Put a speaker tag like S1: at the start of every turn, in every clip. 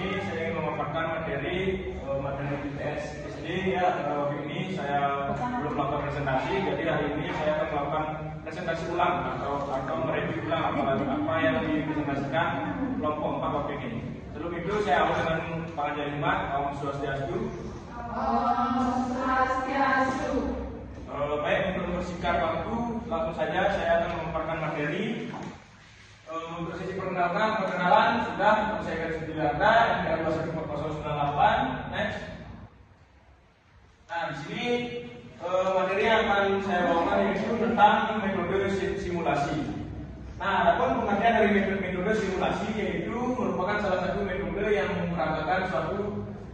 S1: sini saya ingin memaparkan materi IPS SD ya. Hari ini saya belum melakukan presentasi, jadi hari ini saya akan melakukan presentasi ulang atau mereview ulang apa yang dipresentasikan kelompok 4 waktu ini. Sebelum itu saya awali dengan pengajian Jumat. Om Swastiastu.
S2: Om Swastiastu.
S1: Baik, untuk mempersingkat waktu, langsung saja saya akan memaparkan materi. Untuk sesi perkenalan sudah saya garis data yang 214098. Next. Nah, di sini materi yang akan saya bawakan yaitu tentang metode simulasi. Nah, adapun pengertian dari metode simulasi yaitu merupakan salah satu metode yang memperagakan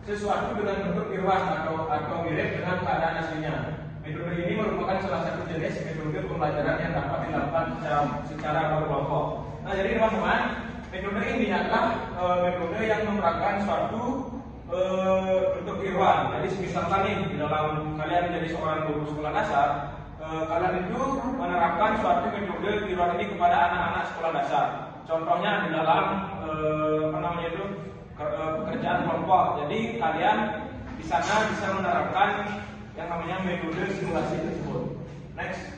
S1: sesuatu dengan bentuk irwan atau mirip dengan keadaan aslinya. Metode ini merupakan salah satu jenis metode pembelajaran yang dapat dilakukan secara berkelompok. Nah, jadi teman-teman, metode ini adalah metode yang memeragakan suatu bentuk irwan. Jadi misalkan nih, di dalam kalian menjadi seorang guru sekolah dasar, kalian itu menerapkan suatu metode irwan ini kepada anak-anak sekolah dasar. Contohnya di dalam pekerjaan kelompok. Jadi kalian di sana bisa menerapkan yang namanya metode simulasi tersebut. Next.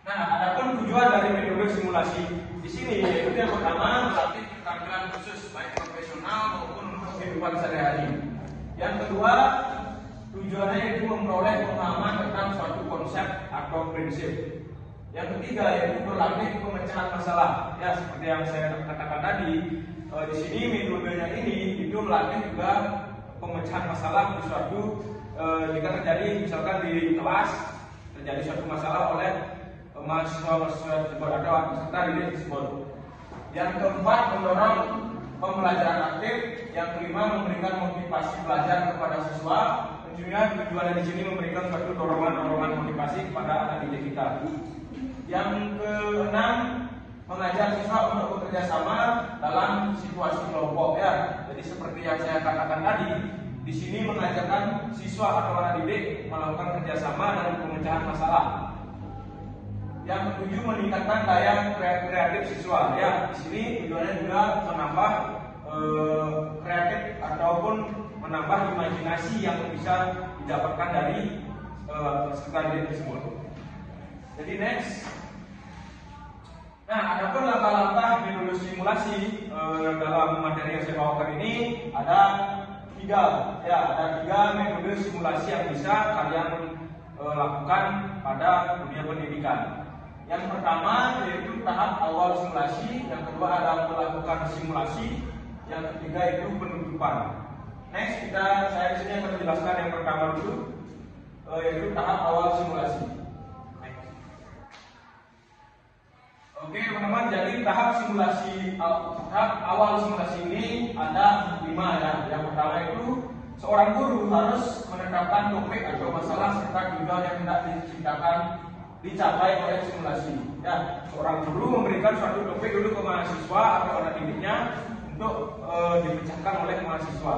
S1: Nah, adapun tujuan dari metode simulasi di sini yaitu yang pertama melatih keterampilan khusus baik profesional maupun untuk kehidupan sehari-hari. Yang kedua, tujuannya yaitu memperoleh pemahaman tentang suatu konsep atau prinsip. Yang ketiga yaitu berlatih pemecahan masalah. Ya, seperti yang saya katakan tadi, di sini metodenya ini itu melatih juga pemecahan masalah di suatu jika terjadi misalkan di kelas terjadi suatu masalah oleh mahasiswa tersebut atau peserta didik tersebut. Yang keempat, mendorong pembelajaran aktif. Yang kelima, memberikan motivasi belajar kepada siswa. Tentunya tujuannya di sini memberikan suatu dorongan motivasi kepada anak didik kita. Yang keenam, mengajar siswa untuk bekerja sama dalam situasi kelompok ya. Jadi seperti yang saya katakan tadi, di sini mengajarkan siswa atau anak didik melakukan kerjasama dan pemecahan masalah. Yang ketujuh, meningkatkan daya kreatif siswa ya. Di sini tujuannya juga menambah kreatif ataupun menambah imajinasi yang bisa didapatkan dari peserta didik tersebut. Jadi next. Nah, adapun langkah-langkah metode simulasi dalam materi yang saya bawakan ini ada tiga metode simulasi yang bisa kalian lakukan pada dunia pendidikan. Yang pertama yaitu tahap awal simulasi, yang kedua adalah melakukan simulasi, yang ketiga itu penutupan. Next, saya di sini akan menjelaskan yang pertama dulu, yaitu tahap awal simulasi. Oke teman-teman, jadi tahap awal simulasi ini ada 5 ya. Yang pertama itu seorang guru harus menetapkan topik atau masalah serta tujuan yang hendak dicapai oleh simulasi. Ya, seorang guru memberikan suatu topik dulu ke mahasiswa atau anak didiknya untuk dipecahkan oleh mahasiswa.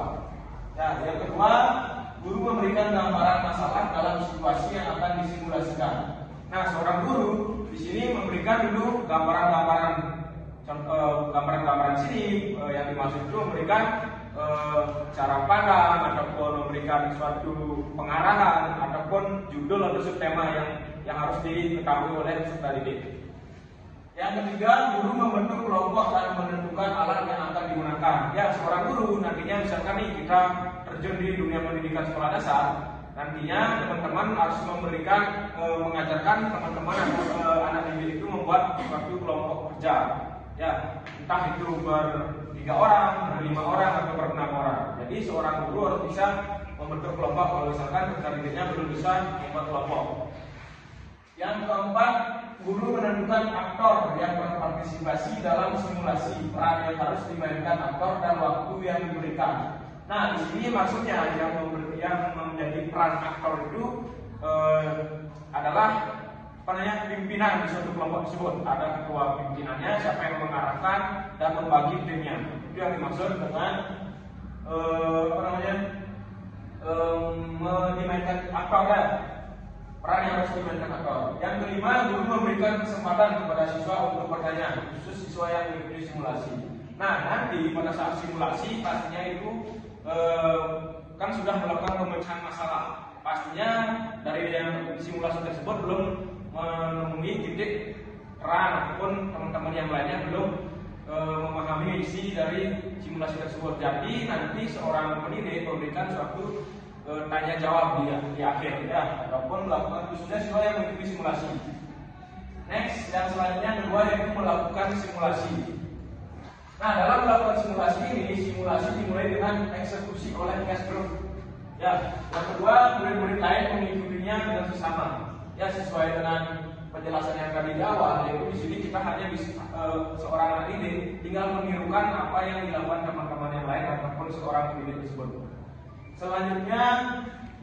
S1: Ya, yang kedua, guru memberikan gambaran masalah dalam situasi yang akan disimulasikan. Nah, seorang guru di sini memberikan dulu gambaran sini yang dimaksud itu memberikan cara pandang ataupun memberikan suatu pengarahan ataupun judul atau subtema yang harus diketahui oleh peserta didik. Yang ketiga, guru membentuk kelompok dan menentukan alat yang akan digunakan. Ya, seorang guru nantinya misalkan nih kita terjun di dunia pendidikan sekolah dasar, nantinya teman-teman harus mengajarkan teman-teman atau anak didik itu membuat suatu kelompok kerja. Ya, entah itu ber-3 orang, ber-5 orang atau ber-6 orang. Jadi seorang guru harus bisa membentuk kelompok. Kalau misalkan peserta didiknya belum bisa membuat kelompok. Yang keempat, guru menentukan aktor yang berpartisipasi dalam simulasi. Peran yang harus dimainkan aktor dan waktu yang diberikan. Nah, di sini maksudnya yang menjadi peran aktor itu adalah pimpinan di suatu kelompok tersebut. Ada ketua pimpinannya, siapa yang mengarahkan dan membagi timnya. Itu yang dimaksud dengan dimainkan aktor ya. Peran yang harus dimainkan aktor. Yang kelima, guru memberikan kesempatan kepada siswa untuk bertanya, khusus siswa yang mengikuti simulasi. Nah, nanti pada saat simulasi pastinya itu kan sudah melakukan pemecahan masalah. Pastinya dari yang simulasi tersebut belum menemui titik terang ataupun teman-teman yang lainnya belum memahami isi dari simulasi tersebut. Jadi nanti seorang pendidik memberikan suatu tanya jawab di akhir ya, ataupun melakukan khususnya siswa yang mengikuti simulasi. Next, yang selanjutnya kedua yaitu melakukan simulasi. Nah, dalam melakukan simulasi ini, simulasi dimulai dengan eksekusi oleh class group. Ya, yang kedua murid-murid lain mengikutinya dengan sesama. Ya, sesuai dengan penjelasan yang tadi di awal, yaitu di sini kita hanya bisa seorang anak didik tinggal menirukan apa yang dilakukan teman-teman yang lain ataupun seorang pendidik tersebut. Selanjutnya,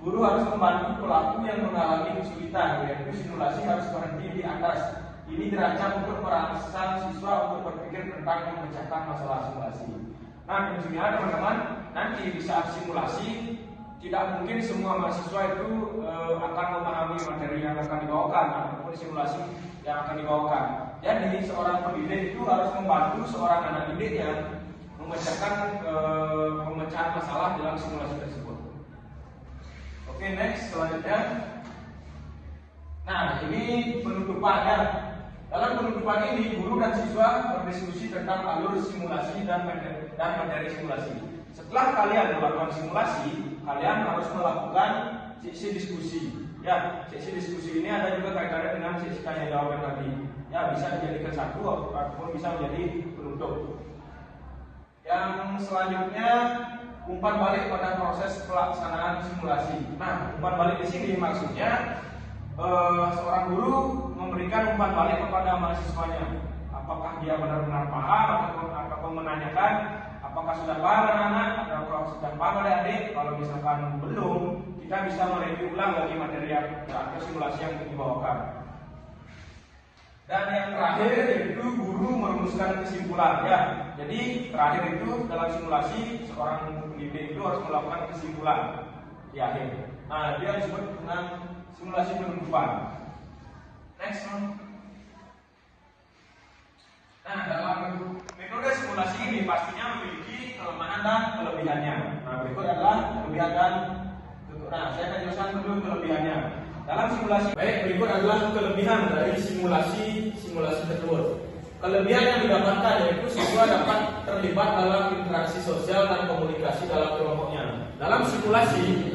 S1: guru harus membantu pelaku yang mengalami kesulitan, yaitu simulasi harus berhenti di atas. Ini dirancang untuk merangsang siswa untuk berpikir tentang memecahkan masalah simulasi. Nah, tentunya teman-teman, nanti di saat simulasi tidak mungkin semua mahasiswa itu akan memahami materi yang akan dibawakan ataupun simulasi yang akan dibawakan. Jadi seorang pendidik itu harus membantu seorang anak didiknya memecahkan pemecahan masalah dalam simulasi tersebut. Oke, next selanjutnya. Nah, ini penutupannya. Dalam penutupan ini, guru dan siswa berdiskusi tentang alur simulasi dan materi simulasi. Setelah kalian melakukan simulasi, kalian harus melakukan sesi diskusi. Ya, sesi diskusi ini ada juga kaitannya dengan sesi tanya jawab yang tadi. Ya, bisa dijadikan satu ataupun bisa menjadi penutup. Yang selanjutnya, umpan balik pada proses pelaksanaan simulasi. Nah, umpan balik di sini maksudnya seorang guru memberikan umpan balik kepada mahasiswanya. Apakah dia benar-benar paham ataupun menanyakan apakah sudah paham anak-anak atau sudah paham adik-adik. Kalau misalkan belum, kita bisa mereview ulang lagi materi atau simulasi yang dibawakan. Dan yang terakhir yaitu guru merumuskan kesimpulan ya. Jadi terakhir itu dalam simulasi seorang pendidik itu harus melakukan kesimpulan di akhir. Nah, dia disebut dengan simulasi penutupan. Next one. Nah, dalam metode simulasi ini pastinya memiliki kelemahan dan kelebihannya. Nah, berikut adalah kelebihan dan saya akan jelaskan dulu kelebihannya. Dalam simulasi, baik, berikut adalah kelebihan dari simulasi tersebut. Kelebihan yang didapatkan yaitu siswa dapat terlibat dalam interaksi sosial dan komunikasi dalam kelompoknya. Dalam simulasi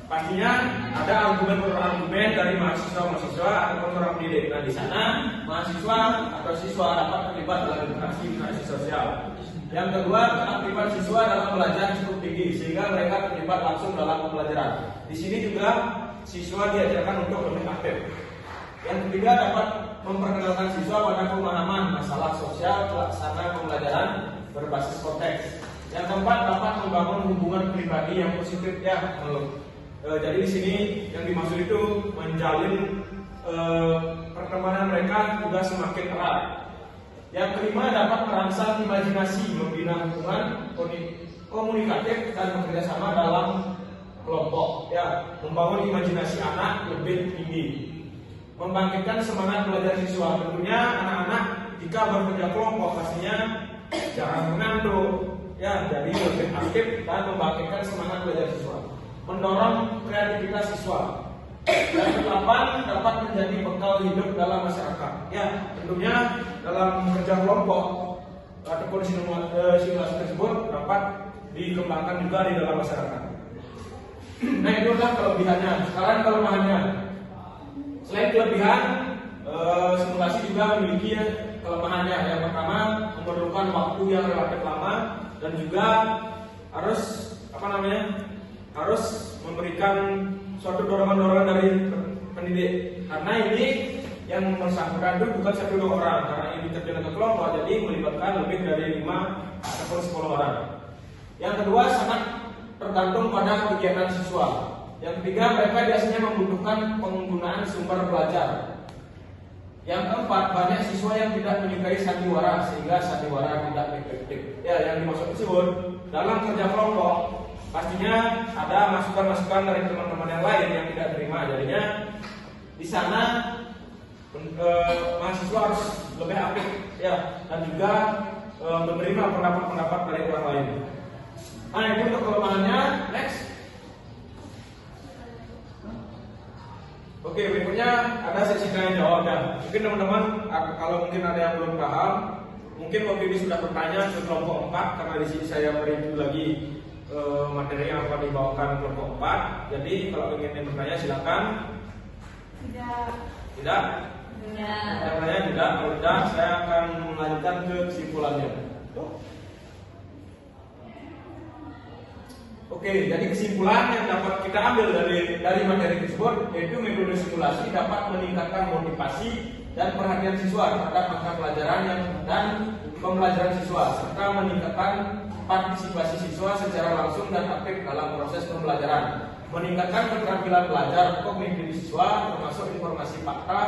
S1: pastinya ada argumen dari mahasiswa ataupun orang pendidik. Nah, di sana mahasiswa atau siswa dapat terlibat dalam interaksi sosial. Yang kedua, keaktifan siswa dalam belajar cukup tinggi sehingga mereka terlibat langsung dalam pembelajaran. Di sini juga siswa diajarkan untuk lebih aktif. Yang ketiga, dapat memperkenalkan siswa pada pemahaman masalah sosial pelaksana pembelajaran berbasis konteks. Yang keempat, dapat membangun hubungan pribadi yang positif ya. Jadi di sini yang dimaksud itu menjalin pertemanan mereka juga semakin erat. Yang kelima, dapat merangsang imajinasi, membina hubungan komunikatif dan bekerjasama dalam kelompok. Ya, membangun imajinasi anak lebih tinggi, membangkitkan semangat belajar siswa. Tentunya anak-anak jika bekerja kelompok pastinya jarang mengantuk. Ya, jadi lebih aktif dan membangkitkan semangat belajar siswa. Mendorong kreativitas siswa. Yang kedelapan, dapat menjadi bekal hidup dalam masyarakat. Ya, tentunya dalam kerja kelompok ataupun simulasi tersebut dapat dikembangkan juga di dalam masyarakat. Nah, itu adalah kelebihannya. Sekarang kelemahannya. Selain kelebihan, simulasi juga memiliki kelemahannya. Yang pertama, memerlukan waktu yang relatif lama dan juga harus harus memberikan suatu dorongan-dorongan dari pendidik. Karena ini yang bersangkutan itu bukan 1-2 orang, karena ini terjadi ke kelompok, jadi melibatkan lebih dari 5 ataupun 10 orang. Yang kedua, sangat tergantung pada kegiatan siswa. Yang ketiga, mereka biasanya membutuhkan penggunaan sumber belajar. Yang keempat, banyak siswa yang tidak menyukai sandiwara sehingga sandiwara tidak efektif. Ya, yang dimaksud tersebut dalam kerja kelompok pastinya ada masukan-masukan dari teman-teman yang lain yang tidak terima. Jadinya di sana mahasiswa harus lebih aktif ya, dan juga menerima pendapat-pendapat dari orang lain. Nah, itu untuk kelemahannya. Next. Oke, berikutnya ada sesi tanya jawab. Mungkin teman-teman kalau mungkin ada yang belum paham, mungkin waktu ini sudah bertanya ke kelompok 4 karena di sini saya mereview lagi materi yang akan dibawakan kelompok 4. Jadi kalau ingin bertanya silakan.
S2: Tidak.
S1: Tidak? Bertanya tidak. Kalau tidak, saya akan melanjutkan ke kesimpulannya. Oke, jadi kesimpulan yang dapat kita ambil dari materi tersebut yaitu metode simulasi dapat meningkatkan motivasi dan perhatian siswa terhadap mata pelajaran dan pembelajaran siswa serta meningkatkan partisipasi siswa secara langsung dan aktif dalam proses pembelajaran, meningkatkan keterampilan belajar kognitif siswa termasuk informasi fakta,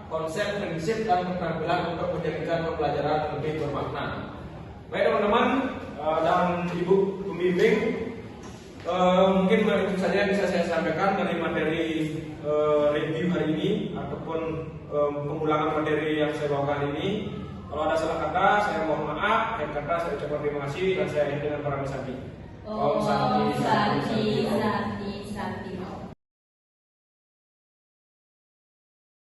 S1: konsep, prinsip dan keterampilan untuk menjadikan pembelajaran lebih bermakna. Baik teman-teman dan ibu pembimbing, mungkin itu saja yang bisa saya sampaikan dari materi review hari ini ataupun pengulangan materi yang saya bawakan ini. Kalau ada salah kata, saya mohon maaf. Akhir kata, saya ucapkan terima kasih dan saya akhiri dengan para Santi.
S2: Om Santi, Santi, Santi, Santi.